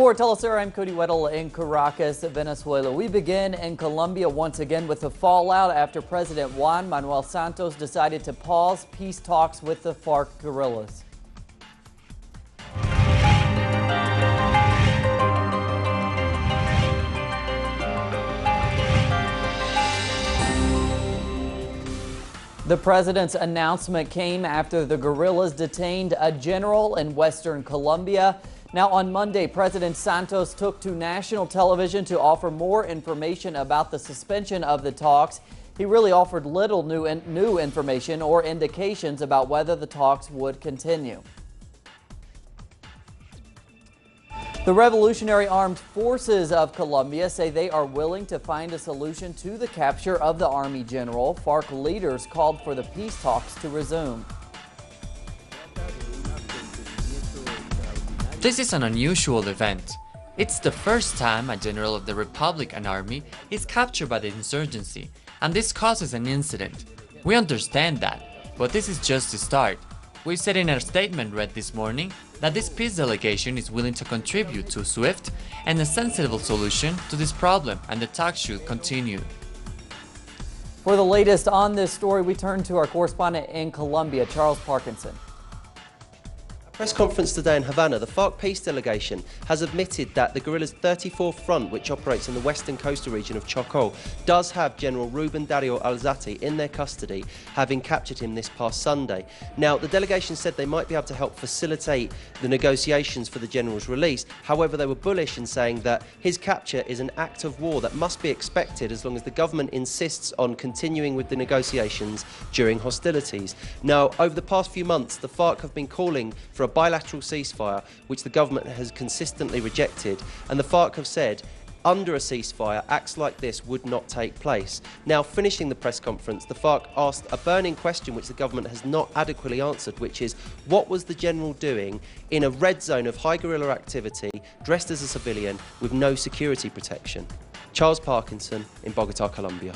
For Telesur, I'm Cody Weddle in Caracas, Venezuela. We begin in Colombia once again with the fallout after President Juan Manuel Santos decided to pause peace talks with the FARC guerrillas. The president's announcement came after the guerrillas detained a general in western Colombia. Now, on Monday, President Santos took to national television to offer more information about the suspension of the talks. He really offered little new information or indications about whether the talks would continue. The Revolutionary Armed Forces of Colombia say they are willing to find a solution to the capture of the Army general. FARC leaders called for the peace talks to resume. This is an unusual event. It's the first time a general of the Republican Army is captured by the insurgency, and this causes an incident. We understand that, but this is just the start. We said in our statement read this morning that this peace delegation is willing to contribute to a swift and a sensible solution to this problem, and the talks should continue. For the latest on this story, we turn to our correspondent in Colombia, Charles Parkinson. Press conference today in Havana, the FARC peace delegation has admitted that the guerrillas' 34th Front, which operates in the western coastal region of Chocó, does have General Ruben Dario Alzate in their custody, having captured him this past Sunday. Now, the delegation said they might be able to help facilitate the negotiations for the general's release. However, they were bullish in saying that his capture is an act of war that must be expected as long as the government insists on continuing with the negotiations during hostilities. Now, over the past few months, the FARC have been calling for a bilateral ceasefire, which the government has consistently rejected, and the FARC have said under a ceasefire acts like this would not take place. Now, finishing the press conference, the FARC asked a burning question which the government has not adequately answered, which is, what was the general doing in a red zone of high guerrilla activity, dressed as a civilian with no security protection? Charles Parkinson in Bogota, Colombia.